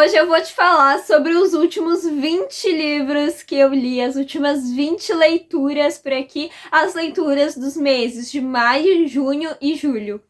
Hoje eu vou te falar sobre os últimos 20 livros que eu li, as últimas 20 leituras por aqui, as leituras dos meses de maio, junho e julho.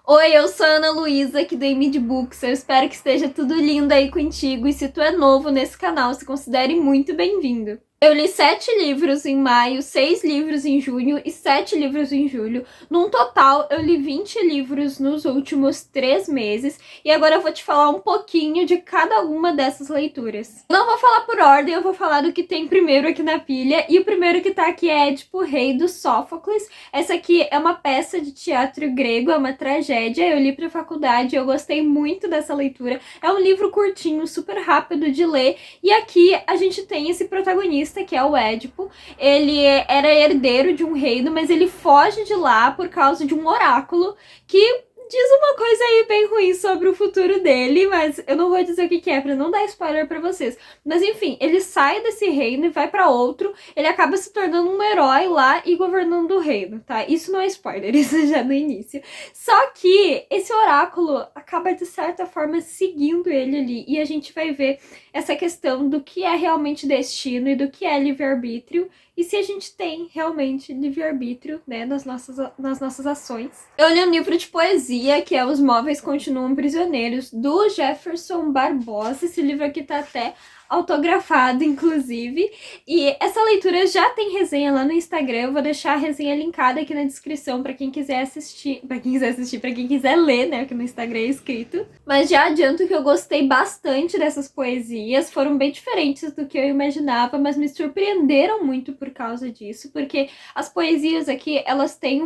Oi, eu sou a Ana Luísa, aqui do Emid Books. Eu espero que esteja tudo lindo aí contigo e se tu é novo nesse canal, se considere muito bem-vindo. Eu li 7 livros em maio, 6 livros em junho e 7 livros em julho. Num total, eu li 20 livros nos últimos 3 meses. E agora eu vou te falar um pouquinho de cada uma dessas leituras. Não vou falar por ordem, eu vou falar do que tem primeiro aqui na pilha. E o primeiro que tá aqui é Édipo, Rei do Sófocles. Essa aqui é uma peça de teatro grego, é uma tragédia. Eu li pra faculdade, eu gostei muito dessa leitura. É um livro curtinho, super rápido de ler. E aqui a gente tem esse protagonista, que é o Édipo. Ele era herdeiro de um reino, mas ele foge de lá por causa de um oráculo que diz uma coisa aí bem ruim sobre o futuro dele, mas eu não vou dizer o que é pra não dar spoiler pra vocês. Mas enfim, ele sai desse reino e vai pra outro, ele acaba se tornando um herói lá e governando o reino, tá? Isso não é spoiler, isso já no início. Só que esse oráculo acaba de certa forma seguindo ele ali, e a gente vai ver essa questão do que é realmente destino e do que é livre-arbítrio, e se a gente tem realmente livre-arbítrio, né, nas nossas ações. Eu li um livro de poesia, que é Os Móveis Continuam Prisioneiros, do Jefferson Barbosa. Esse livro aqui tá até autografado, inclusive. E essa leitura já tem resenha lá no Instagram. Eu vou deixar a resenha linkada aqui na descrição para quem quiser assistir. Para quem quiser ler, né? Porque no Instagram é escrito. Mas já adianto que eu gostei bastante dessas poesias. Foram bem diferentes do que eu imaginava, mas me surpreenderam muito por causa disso. Porque as poesias aqui, elas têm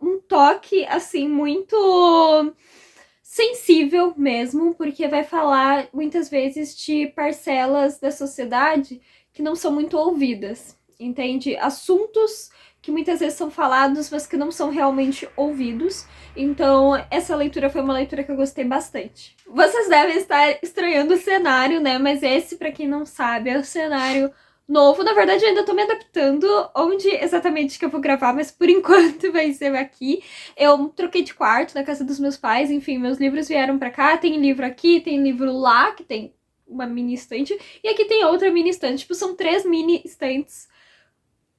um toque, assim, muito sensível mesmo, porque vai falar muitas vezes de parcelas da sociedade que não são muito ouvidas, entende? Assuntos que muitas vezes são falados, mas que não são realmente ouvidos. Então, essa leitura foi uma leitura que eu gostei bastante. Vocês devem estar estranhando o cenário, né? Mas esse, pra quem não sabe, é o cenário novo. Na verdade, eu ainda tô me adaptando onde exatamente que eu vou gravar, mas por enquanto vai ser aqui. Eu troquei de quarto na casa dos meus pais, enfim, meus livros vieram pra cá. Tem livro aqui, tem livro lá, que tem uma mini estante, e aqui tem outra mini estante. Tipo, são 3 mini estantes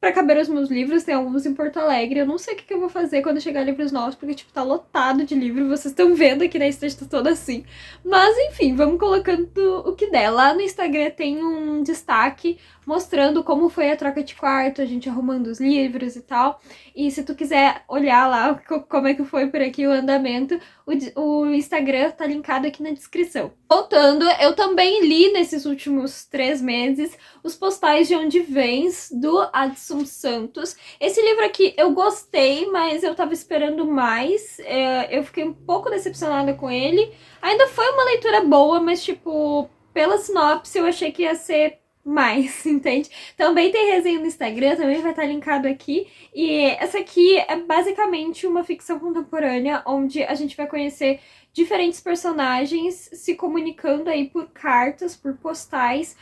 pra caber os meus livros. Tem alguns em Porto Alegre. Eu não sei o que eu vou fazer quando chegar livros novos, porque, tipo, tá lotado de livro. Vocês estão vendo aqui na estante, tá toda assim. Mas, enfim, vamos colocando o que der. Lá no Instagram tem um destaque mostrando como foi a troca de quarto, a gente arrumando os livros e tal. E se tu quiser olhar lá como é que foi por aqui o andamento, o Instagram tá linkado aqui na descrição. Voltando, eu também li nesses últimos 3 meses Os Postais de Onde Vens, do Adson Santos. Esse livro aqui eu gostei, mas eu tava esperando mais. Eu fiquei um pouco decepcionada com ele. Ainda foi uma leitura boa, mas, tipo, pela sinopse eu achei que ia ser mais, entende? Também tem resenha no Instagram, também vai estar linkado aqui. E essa aqui é basicamente uma ficção contemporânea, onde a gente vai conhecer diferentes personagens se comunicando aí por cartas, por postais,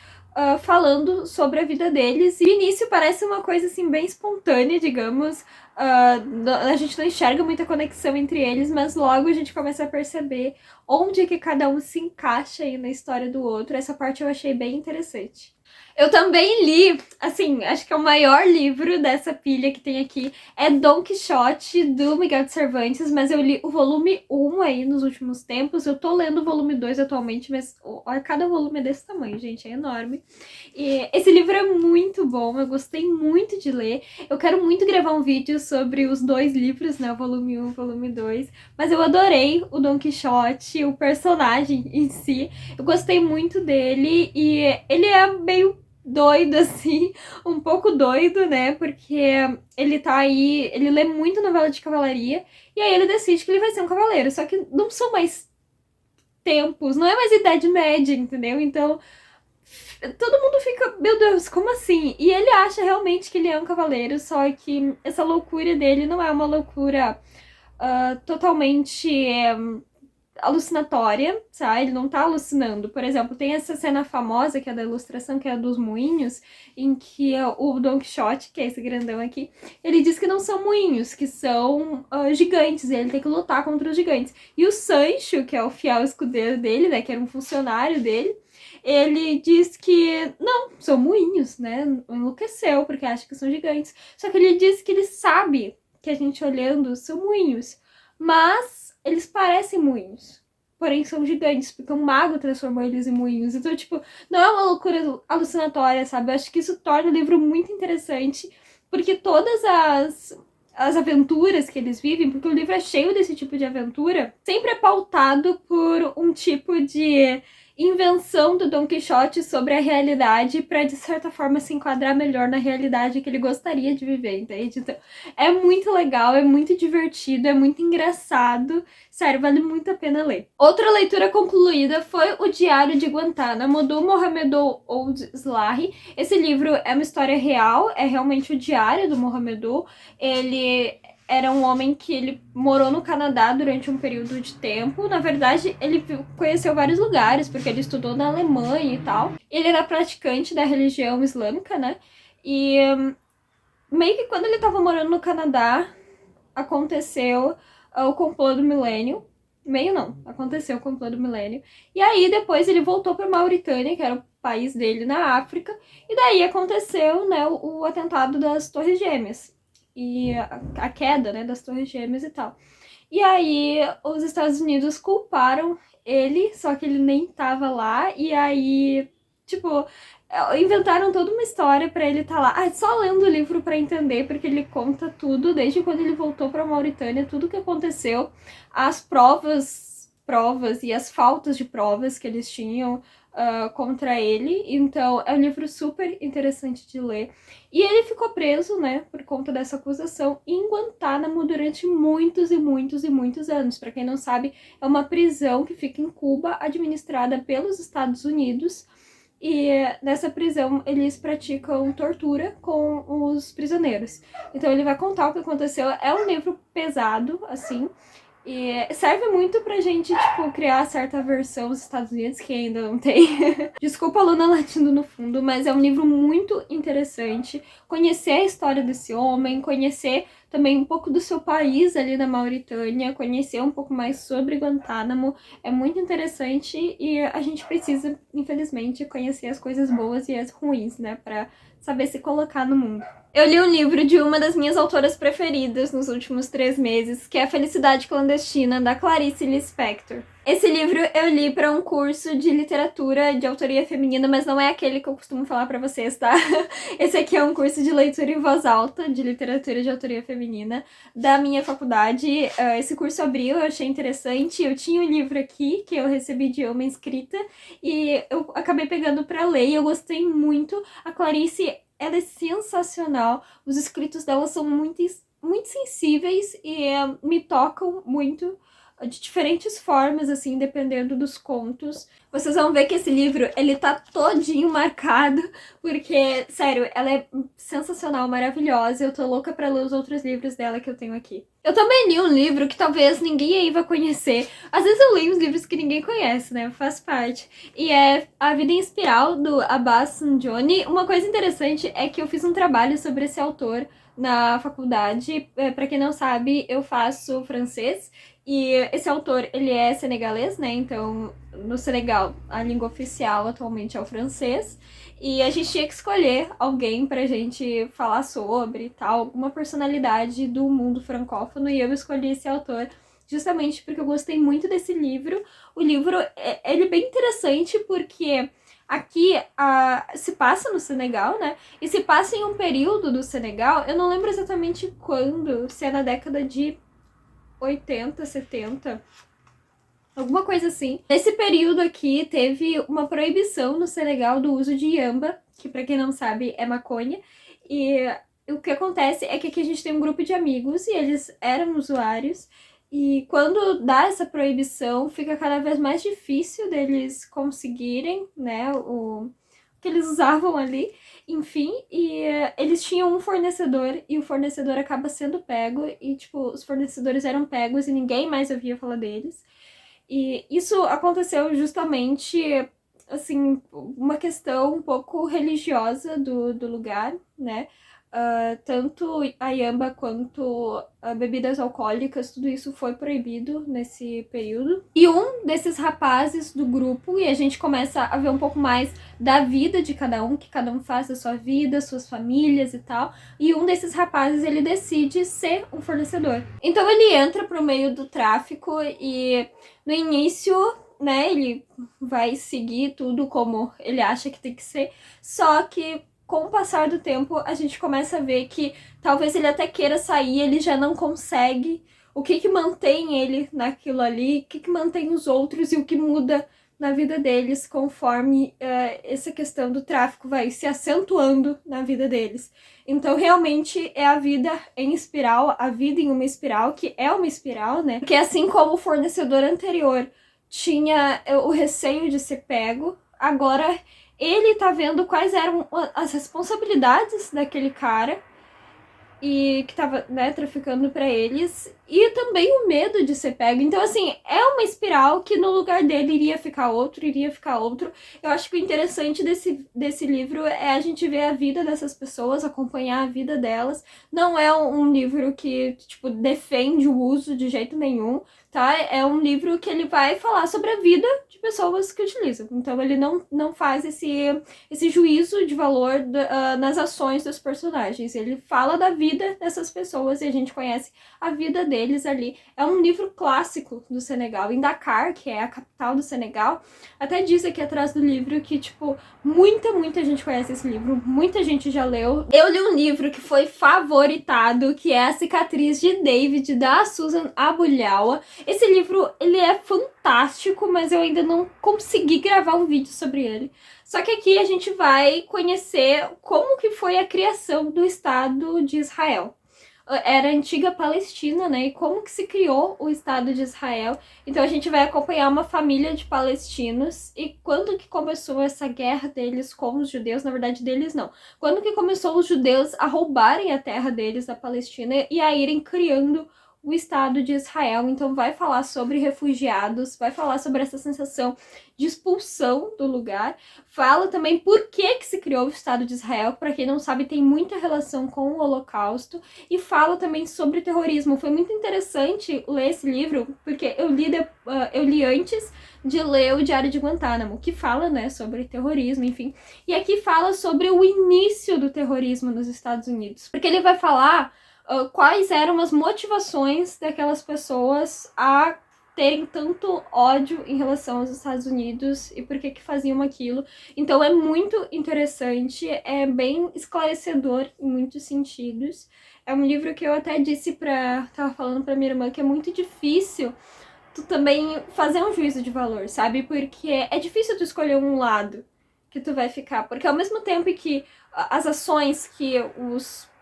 falando sobre a vida deles. E no início parece uma coisa assim bem espontânea, digamos. A gente não enxerga muita conexão entre eles, mas logo a gente começa a perceber onde que cada um se encaixa aí na história do outro. Essa parte eu achei bem interessante. Eu também li, assim, acho que é o maior livro dessa pilha que tem aqui, é Dom Quixote, do Miguel de Cervantes, mas eu li o volume 1 aí nos últimos tempos. Eu tô lendo o volume 2 atualmente, mas cada volume é desse tamanho, gente, é enorme. E esse livro é muito bom, eu gostei muito de ler. Eu quero muito gravar um vídeo sobre os 2 livros, né, o volume 1 e o volume 2, mas eu adorei o Dom Quixote, o personagem em si. Eu gostei muito dele e ele é meio doido, assim, um pouco doido, né, porque ele tá aí, ele lê muito novela de cavalaria, e aí ele decide que ele vai ser um cavaleiro, só que não são mais tempos, não é mais Idade Média, entendeu? Então, todo mundo fica, meu Deus, como assim? E ele acha realmente que ele é um cavaleiro, só que essa loucura dele não é uma loucura totalmente alucinatória, sabe? Ele não tá alucinando. Por exemplo, tem essa cena famosa, que é da ilustração, que é a dos moinhos, em que o Don Quixote, que é esse grandão aqui, ele diz que não são moinhos, que são gigantes, e ele tem que lutar contra os gigantes. E o Sancho, que é o fiel escudeiro dele, né, que era um funcionário dele, ele diz que não, são moinhos, né? Enlouqueceu porque acha que são gigantes. Só que ele diz que ele sabe que a gente olhando são moinhos, mas eles parecem moinhos. Porém, são gigantes, porque um mago transformou eles em moinhos. Então, tipo, não é uma loucura alucinatória, sabe? Eu acho que isso torna o livro muito interessante, porque todas as aventuras que eles vivem, porque o livro é cheio desse tipo de aventura, sempre é pautado por um tipo de invenção do Don Quixote sobre a realidade para, de certa forma, se enquadrar melhor na realidade que ele gostaria de viver, entende? Então, é muito legal, é muito divertido, é muito engraçado. Sério, vale muito a pena ler. Outra leitura concluída foi O Diário de Guantánamo, do Mohamed Ould Slahi. Esse livro é uma história real, é realmente o diário do Mohamed. Ele era um homem que ele morou no Canadá durante um período de tempo. Na verdade, ele conheceu vários lugares, porque ele estudou na Alemanha e tal. Ele era praticante da religião islâmica, né? E meio que quando ele tava morando no Canadá, aconteceu o complô do milênio. Meio não, aconteceu o complô do milênio. E aí depois ele voltou para Mauritânia, que era o país dele na África. E daí aconteceu, né, o atentado das Torres Gêmeas e a queda, né, das Torres Gêmeas e tal. E aí os Estados Unidos culparam ele, só que ele nem tava lá, e aí, tipo, inventaram toda uma história pra ele estar lá. Ah, só lendo o livro pra entender, porque ele conta tudo, desde quando ele voltou pra Mauritânia, tudo que aconteceu, as provas e as faltas de provas que eles tinham contra ele. Então, é um livro super interessante de ler. E ele ficou preso, né, por conta dessa acusação em Guantánamo durante muitos e muitos e muitos anos. Para quem não sabe, é uma prisão que fica em Cuba, administrada pelos Estados Unidos. E nessa prisão eles praticam tortura com os prisioneiros. Então ele vai contar o que aconteceu. É um livro pesado, assim. E serve muito pra gente, tipo, criar certa versão dos Estados Unidos, que ainda não tem. Desculpa a Luna latindo no fundo, mas é um livro muito interessante. Conhecer a história desse homem, conhecer também um pouco do seu país ali na Mauritânia, conhecer um pouco mais sobre Guantánamo. É muito interessante e a gente precisa, infelizmente, conhecer as coisas boas e as ruins, né? Pra saber se colocar no mundo. Eu li um livro de uma das minhas autoras preferidas nos últimos 3 meses, que é A Felicidade Clandestina, da Clarice Lispector. Esse livro eu li para um curso de literatura de autoria feminina, mas não é aquele que eu costumo falar para vocês, tá? Esse aqui é um curso de leitura em voz alta, de literatura de autoria feminina, da minha faculdade. Esse curso abriu, eu achei interessante. Eu tinha um livro aqui, que eu recebi de uma inscrita, e eu acabei pegando para ler, e eu gostei muito. A Clarice, ela é sensacional. Os escritos dela são muito, muito sensíveis e me tocam muito de diferentes formas, assim, dependendo dos contos. Vocês vão ver que esse livro, ele tá todinho marcado, porque, sério, ela é sensacional, maravilhosa. Eu tô louca pra ler os outros livros dela que eu tenho aqui. Eu também li um livro que talvez ninguém aí vai conhecer. Às vezes eu leio uns livros que ninguém conhece, né? Faz parte. E é A Vida em Espiral, do Abbas Sinjoni. Uma coisa interessante é que eu fiz um trabalho sobre esse autor na faculdade. Pra quem não sabe, eu faço francês. E esse autor, ele é senegalês, né? Então, no Senegal, a língua oficial atualmente é o francês. E a gente tinha que escolher alguém pra gente falar sobre, tal, alguma personalidade do mundo francófono. E eu escolhi esse autor justamente porque eu gostei muito desse livro. O livro, ele é bem interessante porque aqui se passa no Senegal, né? E se passa em um período do Senegal, eu não lembro exatamente quando, se é na década de 80, 70, alguma coisa assim. Nesse período aqui, teve uma proibição no Senegal do uso de iamba, que pra quem não sabe é maconha, e o que acontece é que aqui a gente tem um grupo de amigos e eles eram usuários, e quando dá essa proibição, fica cada vez mais difícil deles conseguirem, né, o que eles usavam ali, enfim, e eles tinham um fornecedor e o fornecedor acaba sendo pego e, tipo, os fornecedores eram pegos e ninguém mais ouvia falar deles. E isso aconteceu justamente, assim, uma questão um pouco religiosa do lugar, né? Tanto a Yamba quanto bebidas alcoólicas, tudo isso foi proibido nesse período. E um desses rapazes do grupo, e a gente começa a ver um pouco mais da vida de cada um, que cada um faz da sua vida, suas famílias e tal. E um desses rapazes, ele decide ser um fornecedor. Então ele entra pro meio do tráfico e no início, né, ele vai seguir tudo como ele acha que tem que ser, só que com o passar do tempo, a gente começa a ver que talvez ele até queira sair, ele já não consegue. O que que mantém ele naquilo ali, o que que mantém os outros e o que muda na vida deles conforme essa questão do tráfico vai se acentuando na vida deles. Então, realmente, é a vida em espiral, a vida em uma espiral, que é uma espiral, né? Porque assim como o fornecedor anterior tinha o receio de ser pego, agora ele tá vendo quais eram as responsabilidades daquele cara e que tava, né, traficando pra eles, e também o medo de ser pego. Então, assim, é uma espiral que no lugar dele iria ficar outro, iria ficar outro. Eu acho que o interessante desse livro é a gente ver a vida dessas pessoas, acompanhar a vida delas. Não é um livro que, tipo, defende o uso de jeito nenhum, tá? É um livro que ele vai falar sobre a vida de pessoas que utilizam. Então, ele não faz esse juízo de valor nas ações dos personagens. Ele fala da vida dessas pessoas e a gente conhece a vida deles ali. É um livro clássico do Senegal. Em Dakar, que é a capital do Senegal, até diz aqui atrás do livro que, tipo, muita gente conhece esse livro, muita gente já leu. Eu li um livro que foi favoritado, que é A Cicatriz de David, da Susan Abulhawa. Esse livro, ele é fantástico, mas eu ainda não consegui gravar um vídeo sobre ele. Só que aqui a gente vai conhecer como que foi a criação do Estado de Israel. Era a antiga Palestina, né? E como que se criou o Estado de Israel. Então a gente vai acompanhar uma família de palestinos e quando que começou essa guerra deles com os judeus, na verdade deles não. Quando que começou os judeus a roubarem a terra deles, da Palestina, e a irem criando o Estado de Israel. Então vai falar sobre refugiados, vai falar sobre essa sensação de expulsão do lugar. Fala também por que se criou o Estado de Israel, para quem não sabe, tem muita relação com o Holocausto, e fala também sobre terrorismo. Foi muito interessante ler esse livro, porque eu li antes de ler o Diário de Guantánamo, que fala, né, sobre terrorismo, enfim. E aqui fala sobre o início do terrorismo nos Estados Unidos, porque ele vai falar quais eram as motivações daquelas pessoas a terem tanto ódio em relação aos Estados Unidos e por que faziam aquilo. Então é muito interessante, é bem esclarecedor em muitos sentidos. É um livro que eu até tava falando pra minha irmã que é muito difícil tu também fazer um juízo de valor, sabe? Porque é difícil tu escolher um lado que tu vai ficar, porque ao mesmo tempo que as ações que os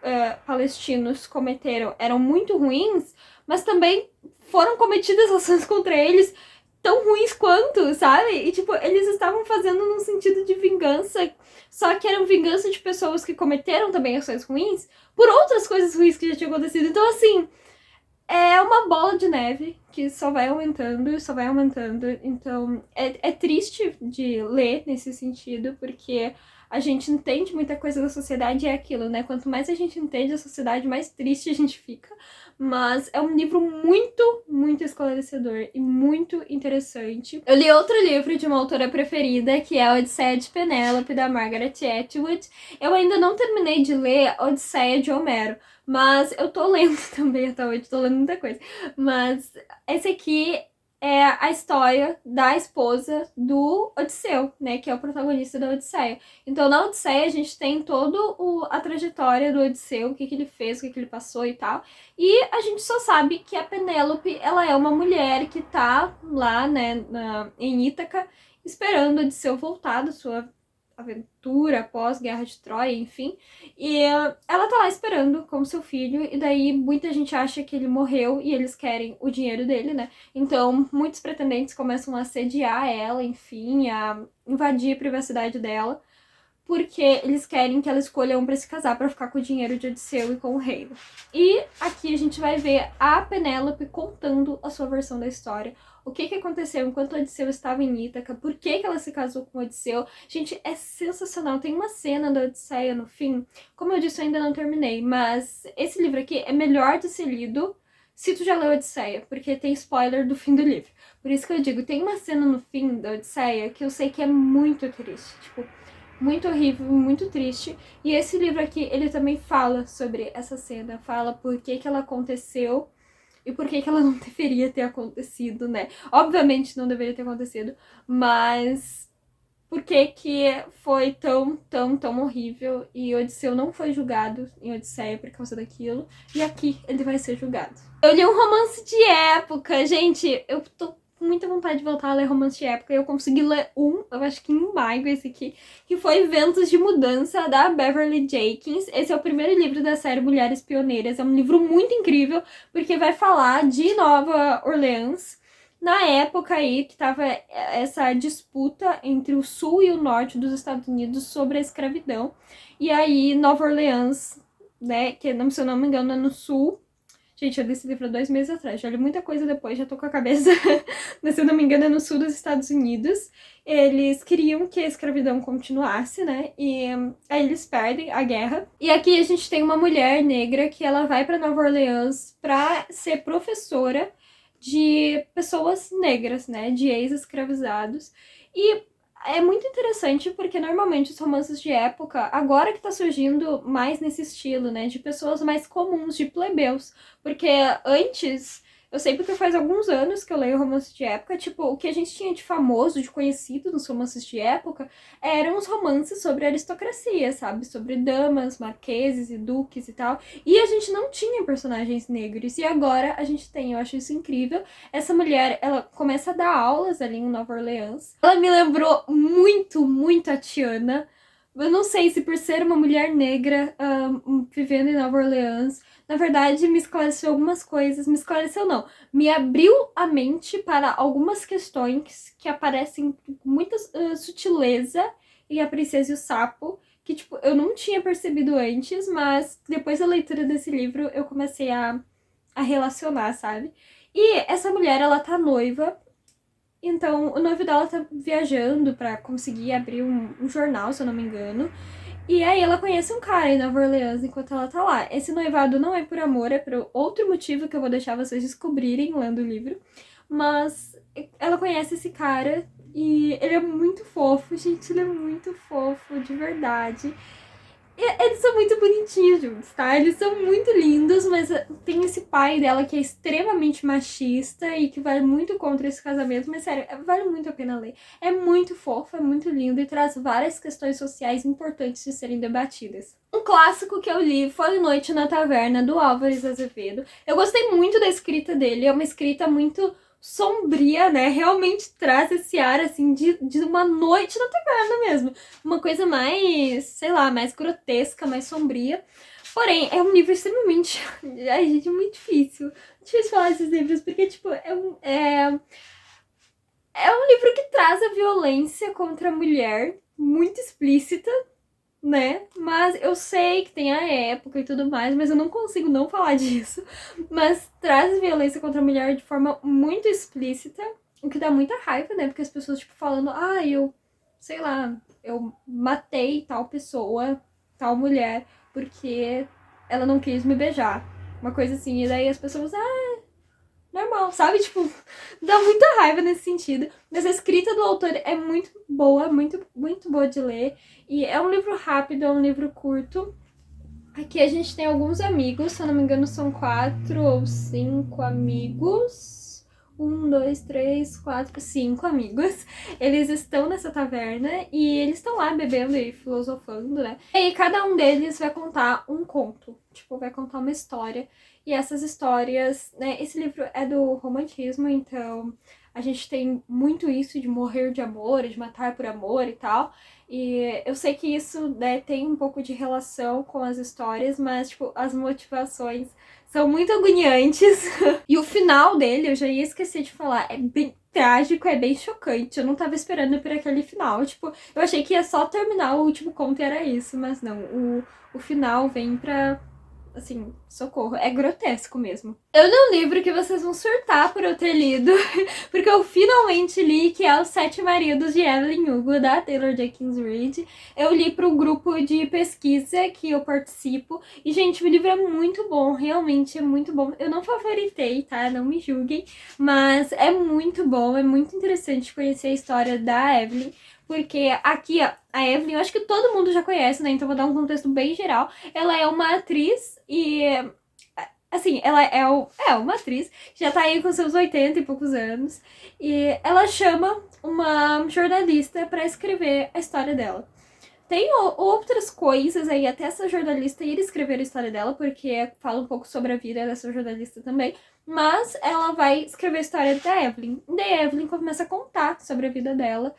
palestinos cometeram eram muito ruins, mas também foram cometidas ações contra eles tão ruins quanto, sabe? E, tipo, eles estavam fazendo num sentido de vingança, só que eram vingança de pessoas que cometeram também ações ruins por outras coisas ruins que já tinham acontecido. Então, assim, é uma bola de neve que só vai aumentando, só vai aumentando. Então, é triste de ler nesse sentido, porque a gente entende muita coisa da sociedade e é aquilo, né? Quanto mais a gente entende a sociedade, mais triste a gente fica. Mas é um livro muito esclarecedor e muito interessante. Eu li outro livro de uma autora preferida, que é a Odisseia de Penélope, da Margaret Atwood. Eu ainda não terminei de ler a Odisseia de Homero, mas eu tô lendo também até hoje, tô lendo muita coisa. Mas esse aqui é a história da esposa do Odisseu, né, que é o protagonista da Odisseia. Então, na Odisseia, a gente tem toda a trajetória do Odisseu, o que ele fez, o que ele passou e tal. E a gente só sabe que a Penélope, ela é uma mulher que tá lá, né, em Ítaca, esperando Odisseu voltar da sua aventura após Guerra de Troia, enfim. E ela tá lá esperando como seu filho, e daí muita gente acha que ele morreu e eles querem o dinheiro dele, né? Então, muitos pretendentes começam a assediar ela, enfim, a invadir a privacidade dela, porque eles querem que ela escolha um pra se casar, pra ficar com o dinheiro de Odisseu e com o reino. E aqui a gente vai ver a Penélope contando a sua versão da história. O que aconteceu enquanto Odisseu estava em Ítaca, por que ela se casou com Odisseu. Gente, é sensacional. Tem uma cena da Odisseia no fim. Como eu disse, eu ainda não terminei, mas esse livro aqui é melhor de ser lido se tu já leu Odisseia, porque tem spoiler do fim do livro. Por isso que eu digo, tem uma cena no fim da Odisseia que eu sei que é muito triste. Tipo, muito horrível, muito triste. E esse livro aqui, ele também fala sobre essa cena, fala por que ela aconteceu e por que ela não deveria ter acontecido, né? Obviamente não deveria ter acontecido, mas por que foi tão horrível e Odisseu não foi julgado em Odisseia por causa daquilo, e aqui ele vai ser julgado. Eu li um romance de época, gente, eu tô com muita vontade de voltar a ler romance de época, e eu consegui ler eu acho que em maio esse aqui, que foi Ventos de Mudança, da Beverly Jenkins. Esse é o primeiro livro da série Mulheres Pioneiras, é um livro muito incrível, porque vai falar de Nova Orleans, na época aí que tava essa disputa entre o sul e o norte dos Estados Unidos sobre a escravidão. E aí Nova Orleans, né, que se eu não me engano é no sul. Gente, eu li esse livro há 2 meses atrás, já li muita coisa depois, já tô com a cabeça, mas se eu não me engano é no sul dos Estados Unidos. Eles queriam que a escravidão continuasse, né, e aí eles perdem a guerra. E aqui a gente tem uma mulher negra que ela vai pra Nova Orleans pra ser professora de pessoas negras, né, de ex-escravizados. E é muito interessante porque normalmente os romances de época, agora que tá surgindo mais nesse estilo, né, de pessoas mais comuns, de plebeus, porque antes, eu sei porque faz alguns anos que eu leio romance de época, tipo, o que a gente tinha de famoso, de conhecido nos romances de época, eram os romances sobre aristocracia, sabe, sobre damas, marqueses e duques e tal, e a gente não tinha personagens negros, e agora a gente tem, eu acho isso incrível. Essa mulher, ela começa a dar aulas ali em Nova Orleans. Ela me lembrou muito a Tiana. Eu não sei se por ser uma mulher negra vivendo em Nova Orleans, na verdade me esclareceu algumas coisas. Me esclareceu não, me abriu a mente para algumas questões que aparecem com muita sutileza em A Princesa e o Sapo, que tipo, eu não tinha percebido antes, mas depois da leitura desse livro eu comecei a relacionar, sabe? E essa mulher, ela tá noiva, então o noivo dela tá viajando pra conseguir abrir um jornal, se eu não me engano. E aí ela conhece um cara em Nova Orleans enquanto ela tá lá. Esse noivado não é por amor, é por outro motivo que eu vou deixar vocês descobrirem lendo o livro. Mas ela conhece esse cara e ele é muito fofo, gente, ele é muito fofo, de verdade. Eles são muito bonitinhos juntos, tá? Eles são muito lindos, mas tem esse pai dela que é extremamente machista e que vai muito contra esse casamento, mas sério, vale muito a pena ler. É muito fofo, é muito lindo e traz várias questões sociais importantes de serem debatidas. Um clássico que eu li foi Noite na Taverna, do Álvares Azevedo. Eu gostei muito da escrita dele, é uma escrita muito sombria, né? Realmente traz esse ar, assim, de uma noite na taverna mesmo. Uma coisa mais, sei lá, mais grotesca, mais sombria. Porém, é um livro extremamente... Ai, gente, é muito difícil. Difícil falar esses livros, porque, tipo, é um livro que traz a violência contra a mulher muito explícita, né? Mas eu sei que tem a época e tudo mais, mas eu não consigo não falar disso. Mas traz violência contra a mulher de forma muito explícita, o que dá muita raiva, né? Porque as pessoas, tipo, falando, sei lá, eu matei tal pessoa, tal mulher, porque ela não quis me beijar. Uma coisa assim, e daí as pessoas, normal, sabe? Tipo, dá muita raiva nesse sentido. Mas a escrita do autor é muito boa, muito boa de ler. E é um livro rápido, é um livro curto. Aqui a gente tem alguns amigos, se eu não me engano são 4 ou 5 amigos. 1, 2, 3, 4, 5 amigos. Eles estão nessa taverna e eles estão lá bebendo e filosofando, né? E aí cada um deles vai contar um conto. Tipo, vai contar uma história. E essas histórias, né? Esse livro é do romantismo, então a gente tem muito isso de morrer de amor, de matar por amor e tal. E eu sei que isso, né, tem um pouco de relação com as histórias, mas, tipo, as motivações são muito agoniantes. E o final dele, eu já ia esquecer de falar, é bem trágico, é bem chocante. Eu não tava esperando por aquele final. Tipo, eu achei que ia só terminar o último conto e era isso, mas não. O final vem pra, assim, socorro. É grotesco mesmo. Eu li um livro que vocês vão surtar por eu ter lido, porque eu finalmente li, que é Os Sete Maridos de Evelyn Hugo, da Taylor Jenkins Reid. Eu li pro grupo de pesquisa que eu participo. E, gente, o livro é muito bom, realmente é muito bom. Eu não favoritei, tá? Não me julguem. Mas é muito bom, é muito interessante conhecer a história da Evelyn. Porque aqui, ó, a Evelyn, eu acho que todo mundo já conhece, né? Então vou dar um contexto bem geral. Ela é uma atriz e... Assim, ela é uma atriz, já tá aí com seus 80 e poucos anos. E ela chama uma jornalista pra escrever a história dela. Tem outras coisas aí, até essa jornalista ir escrever a história dela, porque fala um pouco sobre a vida dessa jornalista também. Mas ela vai escrever a história da Evelyn. E daí a Evelyn começa a contar sobre a vida dela.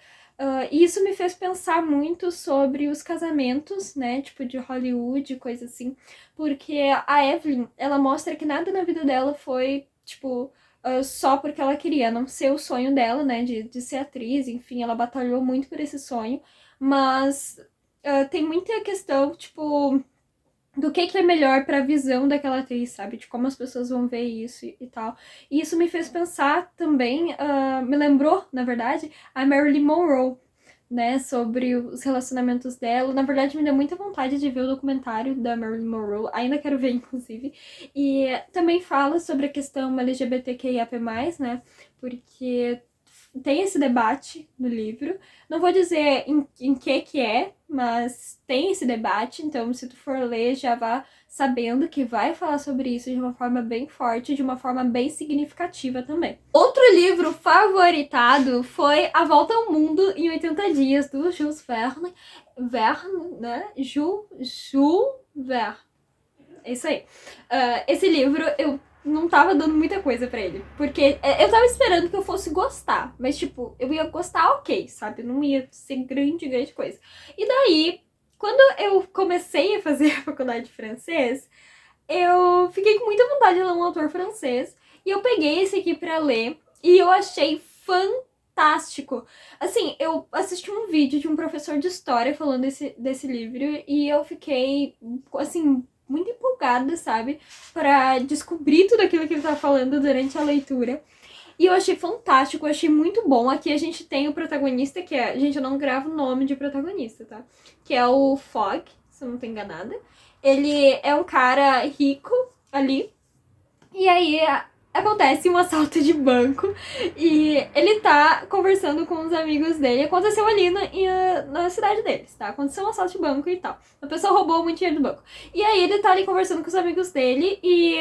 E isso me fez pensar muito sobre os casamentos, né, tipo de Hollywood, coisa assim, porque a Evelyn, ela mostra que nada na vida dela foi, tipo, só porque ela queria, a não ser o sonho dela, né, de ser atriz, enfim, ela batalhou muito por esse sonho, mas tem muita questão, tipo, do que é melhor pra visão daquela atriz, sabe? De como as pessoas vão ver isso e tal. E isso me fez pensar também, me lembrou, na verdade, a Marilyn Monroe, né? Sobre os relacionamentos dela. Na verdade, me deu muita vontade de ver o documentário da Marilyn Monroe. Ainda quero ver, inclusive. E também fala sobre a questão LGBTQIAP+, né? Porque tem esse debate no livro. Não vou dizer em que é, mas tem esse debate. Então, se tu for ler, já vá sabendo que vai falar sobre isso de uma forma bem forte, de uma forma bem significativa também. Outro livro favoritado foi A Volta ao Mundo em 80 Dias, do Jules Verne. Verne, né? Jules Verne. É isso aí. Esse livro, eu não tava dando muita coisa pra ele. Porque eu tava esperando que eu fosse gostar. Mas, tipo, eu ia gostar ok, sabe? Não ia ser grande coisa. E daí, quando eu comecei a fazer a faculdade de francês, eu fiquei com muita vontade de ler um autor francês. E eu peguei esse aqui pra ler. E eu achei fantástico. Assim, eu assisti um vídeo de um professor de história falando desse livro. E eu fiquei, assim, muito empolgada, sabe? Pra descobrir tudo aquilo que ele tá falando durante a leitura. E eu achei fantástico, eu achei muito bom. Aqui a gente tem o protagonista, que é... Gente, eu não gravo o nome de protagonista, tá? Que é o Fogg, se eu não tô enganada. Ele é um cara rico ali. E aí acontece um assalto de banco e ele tá conversando com os amigos dele. Aconteceu ali na cidade deles, tá? Aconteceu um assalto de banco e tal. A pessoa roubou muito dinheiro do banco. E aí ele tá ali conversando com os amigos dele e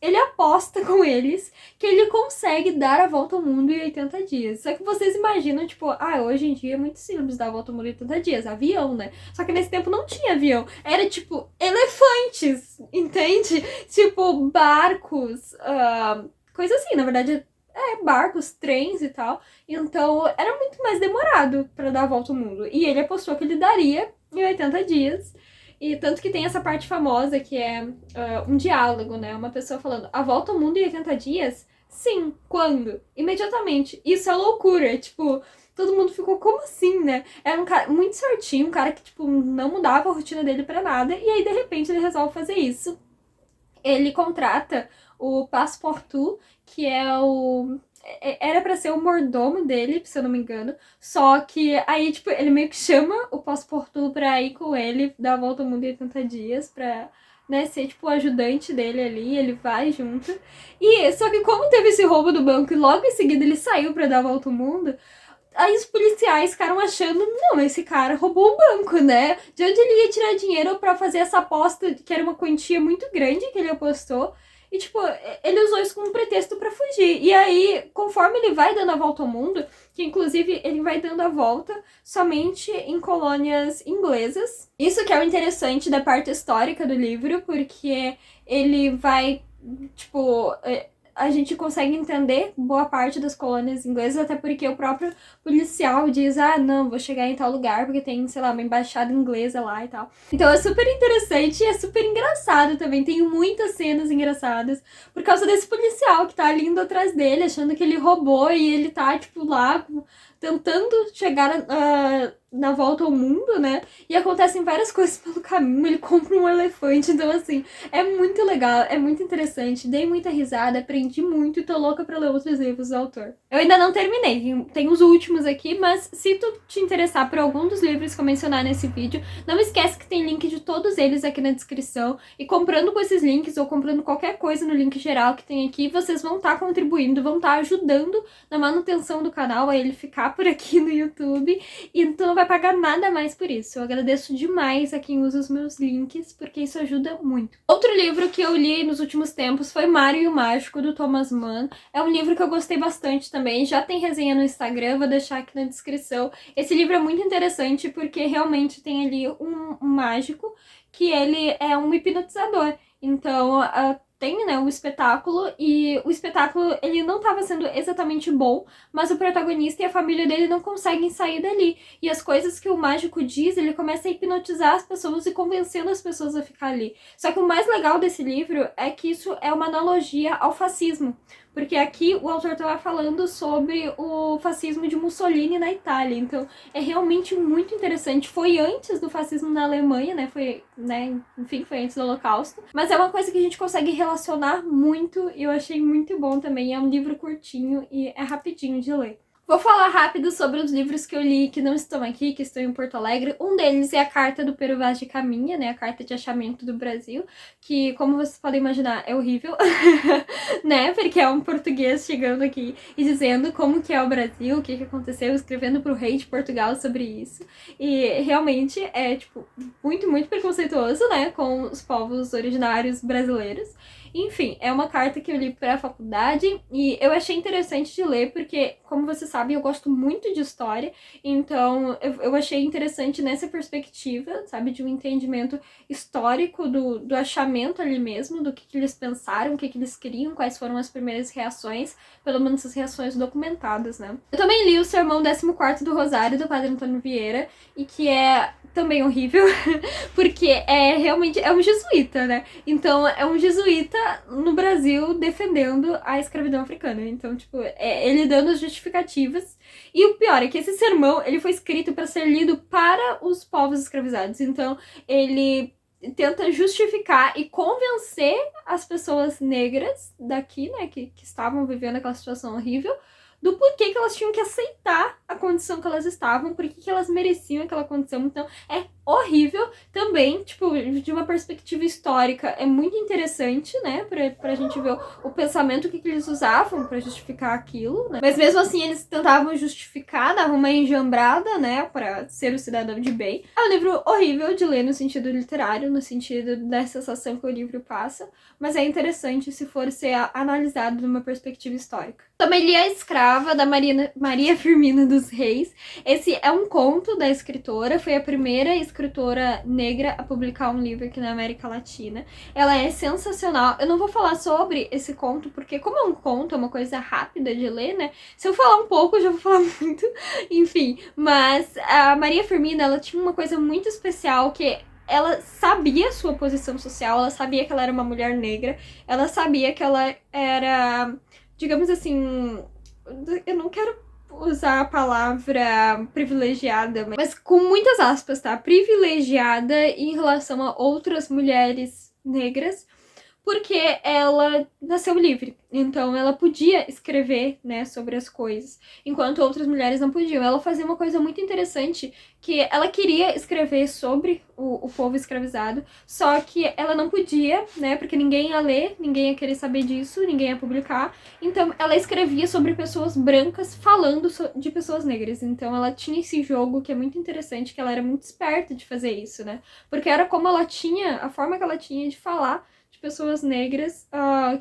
ele aposta com eles que ele consegue dar a volta ao mundo em 80 dias. Só que vocês imaginam, tipo, hoje em dia é muito simples dar a volta ao mundo em 80 dias. Avião, né? Só que nesse tempo não tinha avião. Era, tipo, elefantes, entende? Tipo, barcos, coisa assim. Na verdade, barcos, trens e tal. Então, era muito mais demorado pra dar a volta ao mundo. E ele apostou que ele daria em 80 dias. E tanto que tem essa parte famosa que é um diálogo, né? Uma pessoa falando, a volta ao mundo em 80 dias? Sim, quando? Imediatamente. Isso é loucura, tipo, todo mundo ficou, como assim, né? Era um cara muito certinho, um cara que, tipo, não mudava a rotina dele pra nada, e aí, de repente, ele resolve fazer isso. Ele contrata o Passepartout, que é o... Era pra ser o mordomo dele, se eu não me engano. Só que aí, tipo, ele meio que chama o Passepartout pra ir com ele, dar a volta ao mundo em 80 dias, pra, né, ser, tipo, o ajudante dele ali. Ele vai junto. E só que como teve esse roubo do banco e logo em seguida ele saiu pra dar a volta ao mundo, aí os policiais ficaram achando, não, esse cara roubou o banco, né? De onde ele ia tirar dinheiro pra fazer essa aposta, que era uma quantia muito grande que ele apostou. E, tipo, ele usou isso como pretexto pra fugir. E aí, conforme ele vai dando a volta ao mundo, que inclusive ele vai dando a volta somente em colônias inglesas. Isso que é o interessante da parte histórica do livro, porque ele vai, tipo... a gente consegue entender boa parte das colônias inglesas, até porque o próprio policial diz, ah, não, vou chegar em tal lugar porque tem, sei lá, uma embaixada inglesa lá e tal. Então é super interessante e é super engraçado também, tem muitas cenas engraçadas, por causa desse policial que tá ali indo atrás dele, achando que ele roubou e ele tá, tipo, lá tentando chegar na volta ao mundo, né? E acontecem várias coisas pelo caminho, ele compra um elefante, então assim, é muito legal, é muito interessante, dei muita risada, aprendi muito e tô louca pra ler outros livros do autor. Eu ainda não terminei, tem os últimos aqui, mas se tu te interessar por algum dos livros que eu mencionar nesse vídeo, não esquece que tem link de todos eles aqui na descrição, e comprando com esses links ou comprando qualquer coisa no link geral que tem aqui, vocês vão estar contribuindo, vão estar ajudando na manutenção do canal, a ele ficar por aqui no YouTube, e tu não vai pagar nada mais por isso. Eu agradeço demais a quem usa os meus links, porque isso ajuda muito. Outro livro que eu li nos últimos tempos foi Mario e o Mágico, do Thomas Mann. É um livro que eu gostei bastante também, já tem resenha no Instagram, vou deixar aqui na descrição. Esse livro é muito interessante porque realmente tem ali um mágico que ele é um hipnotizador. Então, tem, né, um espetáculo, e o espetáculo, ele não estava sendo exatamente bom, mas o protagonista e a família dele não conseguem sair dali. E as coisas que o mágico diz, ele começa a hipnotizar as pessoas e convencendo as pessoas a ficar ali. Só que o mais legal desse livro é que isso é uma analogia ao fascismo. Porque aqui o autor estava falando sobre o fascismo de Mussolini na Itália. Então é realmente muito interessante. Foi antes do fascismo na Alemanha, né? Foi, né? Enfim, foi antes do Holocausto. Mas é uma coisa que a gente consegue relacionar muito e eu achei muito bom também. É um livro curtinho e é rapidinho de ler. Vou falar rápido sobre os livros que eu li que não estão aqui, que estão em Porto Alegre. Um deles é a Carta do Pero Vaz de Caminha, né? A Carta de Achamento do Brasil, que, como vocês podem imaginar, é horrível, né? Porque é um português chegando aqui e dizendo como que é o Brasil, o que que aconteceu, escrevendo pro rei de Portugal sobre isso. E realmente é, tipo, muito, muito preconceituoso, né? Com os povos originários brasileiros. Enfim, é uma carta que eu li para a faculdade e eu achei interessante de ler porque, como vocês sabem, eu gosto muito de história, então eu achei interessante nessa perspectiva, sabe, de um entendimento histórico do achamento ali mesmo, do que eles pensaram, o que eles queriam, quais foram as primeiras reações, pelo menos as reações documentadas, né. Eu também li o Sermão 14º do Rosário, do Padre Antônio Vieira, e que é também horrível, porque realmente é um jesuíta, né? Então é um jesuíta no Brasil defendendo a escravidão africana. Então, tipo, ele dando as justificativas. E o pior é que esse sermão, ele foi escrito para ser lido para os povos escravizados. Então, ele tenta justificar e convencer as pessoas negras daqui, né, que estavam vivendo aquela situação horrível, do porquê que elas tinham que aceitar a condição que elas estavam, porquê que elas mereciam aquela condição. Então, é horrível também, tipo, de uma perspectiva histórica, é muito interessante, né, pra gente ver o pensamento que eles usavam pra justificar aquilo, né, mas mesmo assim eles tentavam justificar, davam uma enjambrada, né, pra ser o cidadão de bem. É um livro horrível de ler no sentido literário, no sentido da sensação que o livro passa, mas é interessante se for ser analisado de uma perspectiva histórica. Também li A Escrava, da Maria Firmina dos Reis. Esse é um conto da escritora, foi a primeira escritora negra a publicar um livro aqui na América Latina. Ela é sensacional. Eu não vou falar sobre esse conto, porque como é um conto, é uma coisa rápida de ler, né? Se eu falar um pouco, eu já vou falar muito. Enfim, mas a Maria Firmina, ela tinha uma coisa muito especial que ela sabia a sua posição social, ela sabia que ela era uma mulher negra, ela sabia que ela era, digamos assim, eu não quero usar a palavra privilegiada, mas com muitas aspas, tá? Privilegiada em relação a outras mulheres negras, porque ela nasceu livre. Então ela podia escrever, né, sobre as coisas, enquanto outras mulheres não podiam. Ela fazia uma coisa muito interessante, que ela queria escrever sobre o povo escravizado, só que ela não podia, né, porque ninguém ia ler, ninguém ia querer saber disso, ninguém ia publicar. Então ela escrevia sobre pessoas brancas falando de pessoas negras. Então ela tinha esse jogo que é muito interessante, que ela era muito esperta de fazer isso, né, porque era como ela tinha, a forma que ela tinha de falar de pessoas negras,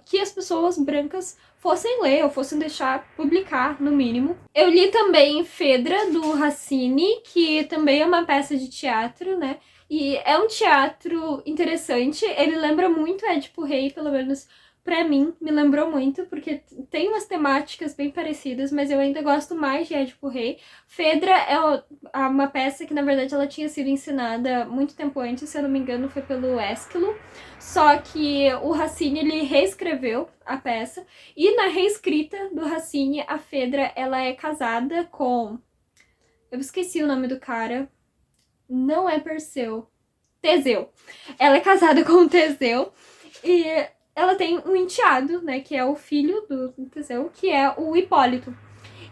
que as pessoas brancas fossem ler ou fossem deixar publicar, no mínimo. Eu li também Fedra, do Racine, que também é uma peça de teatro, né? E é um teatro interessante, ele lembra muito Édipo Rei, pelo menos pra mim, me lembrou muito, porque tem umas temáticas bem parecidas, mas eu ainda gosto mais de Édipo Rei. Fedra é uma peça que, na verdade, ela tinha sido ensinada muito tempo antes, se eu não me engano, foi pelo Ésquilo. Só que o Racine, ele reescreveu a peça, e na reescrita do Racine, a Fedra, ela é casada com... Eu esqueci o nome do cara. Não é Perseu. Teseu. Ela é casada com o Teseu, e ela tem um enteado, né, que é o filho do Teseu, que é o Hipólito.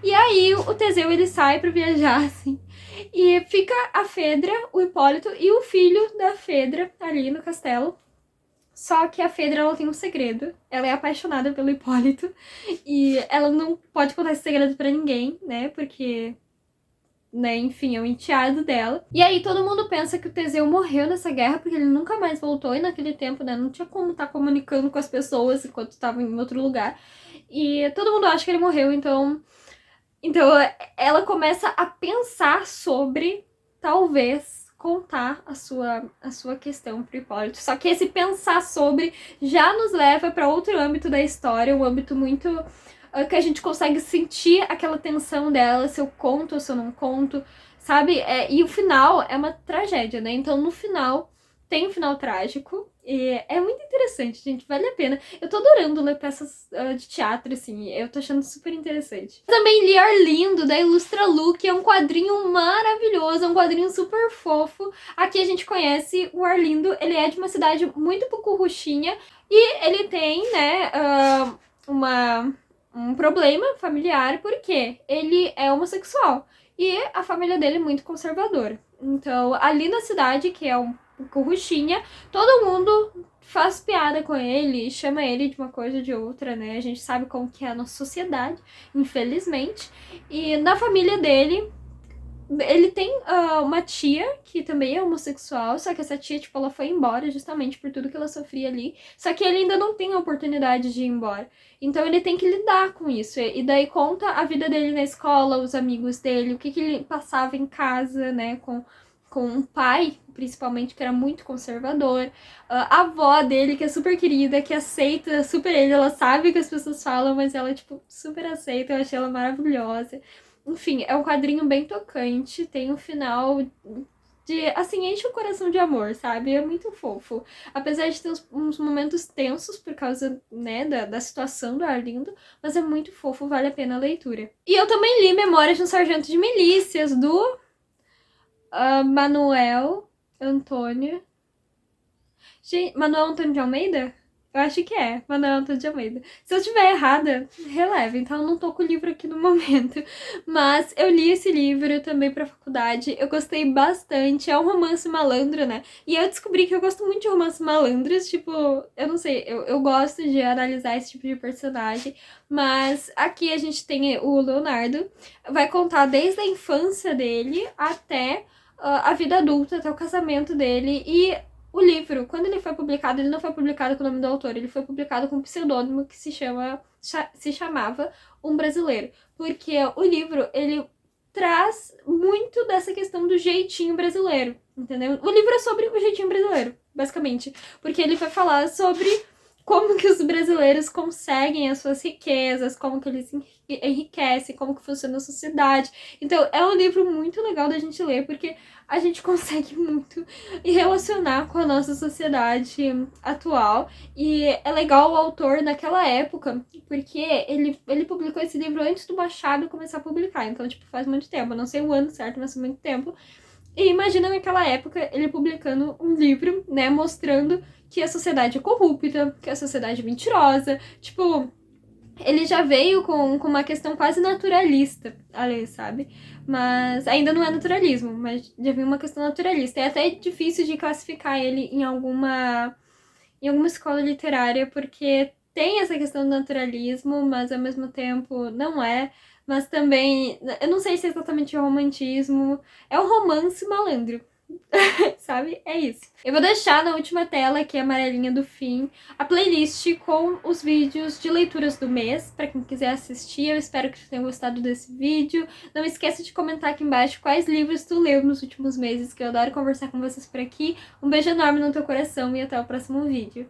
E aí o Teseu, ele sai pra viajar, assim, e fica a Fedra, o Hipólito e o filho da Fedra ali no castelo. Só que a Fedra, ela tem um segredo. Ela é apaixonada pelo Hipólito e ela não pode contar esse segredo pra ninguém, né, porque... né, enfim, é o enteado dela. E aí todo mundo pensa que o Teseu morreu nessa guerra, porque ele nunca mais voltou, e naquele tempo, né, não tinha como estar comunicando com as pessoas enquanto estava em outro lugar. E todo mundo acha que ele morreu, então ela começa a pensar sobre, talvez, contar a sua questão pro Hipólito. Só que esse pensar sobre já nos leva para outro âmbito da história, um âmbito muito... que a gente consegue sentir aquela tensão dela, se eu conto ou se eu não conto, sabe? E o final é uma tragédia, né? Então, no final, tem um final trágico. E é muito interessante, gente. Vale a pena. Eu tô adorando ler peças de teatro, assim. Eu tô achando super interessante. Também li Arlindo, da Ilustra Lu, que é um quadrinho maravilhoso, é um quadrinho super fofo. Aqui a gente conhece o Arlindo. Ele é de uma cidade muito pucurruchinha. E ele tem, né, um problema familiar, porque ele é homossexual e a família dele é muito conservadora. Então, ali na cidade, que é um Curruchinha, todo mundo faz piada com ele, chama ele de uma coisa ou de outra, né? A gente sabe como que é a nossa sociedade, infelizmente. E na família dele, ele tem uma tia que também é homossexual, só que essa tia, tipo, ela foi embora justamente por tudo que ela sofria ali. Só que ele ainda não tem a oportunidade de ir embora. Então ele tem que lidar com isso. E daí conta a vida dele na escola, os amigos dele, o que ele passava em casa, né, com um pai, principalmente, que era muito conservador. A avó dele, que é super querida, que aceita super ele. Ela sabe o que as pessoas falam, mas ela, tipo, super aceita. Eu achei ela maravilhosa. Enfim, é um quadrinho bem tocante, tem um final de, assim, enche o coração de amor, sabe? É muito fofo. Apesar de ter uns momentos tensos por causa, né, da situação do Arlindo, mas é muito fofo, vale a pena a leitura. E eu também li Memórias de um Sargento de Milícias, do Manuel Antônio... Gente, Manuel Antônio de Almeida? Eu acho que é, Manuel Antônio de Almeida. Se eu estiver errada, releve, então eu não tô com o livro aqui no momento. Mas eu li esse livro também pra faculdade, eu gostei bastante, é um romance malandro, né? E eu descobri que eu gosto muito de romances malandros, tipo, eu não sei, eu gosto de analisar esse tipo de personagem. Mas aqui a gente tem o Leonardo, vai contar desde a infância dele até a vida adulta, até o casamento dele. E o livro, quando ele foi publicado, ele não foi publicado com o nome do autor, ele foi publicado com um pseudônimo que se chamava Um Brasileiro. Porque o livro, ele traz muito dessa questão do jeitinho brasileiro, entendeu? O livro é sobre o jeitinho brasileiro, basicamente. Porque ele vai falar sobre como que os brasileiros conseguem as suas riquezas, como que eles enriquecem, como que funciona a sociedade. Então, é um livro muito legal da gente ler, porque a gente consegue muito relacionar com a nossa sociedade atual. E é legal o autor naquela época, porque ele publicou esse livro antes do Machado começar a publicar. Então, tipo, faz muito tempo. Eu não sei o ano certo, mas faz muito tempo. E imagina naquela época ele publicando um livro, né, mostrando que a sociedade é corrupta, que a sociedade é mentirosa. Tipo, ele já veio com uma questão quase naturalista ali, sabe? Mas ainda não é naturalismo, mas já veio uma questão naturalista. É até difícil de classificar ele em alguma escola literária, porque tem essa questão do naturalismo, mas ao mesmo tempo não é. Mas também, eu não sei se é exatamente romantismo, é um romance malandro. Sabe? É isso. Eu vou deixar na última tela, aqui a amarelinha do fim, a playlist com os vídeos de leituras do mês, pra quem quiser assistir. Eu espero que você tenha gostado desse vídeo. Não esqueça de comentar aqui embaixo quais livros tu leu nos últimos meses, que eu adoro conversar com vocês por aqui. Um beijo enorme no teu coração e até o próximo vídeo.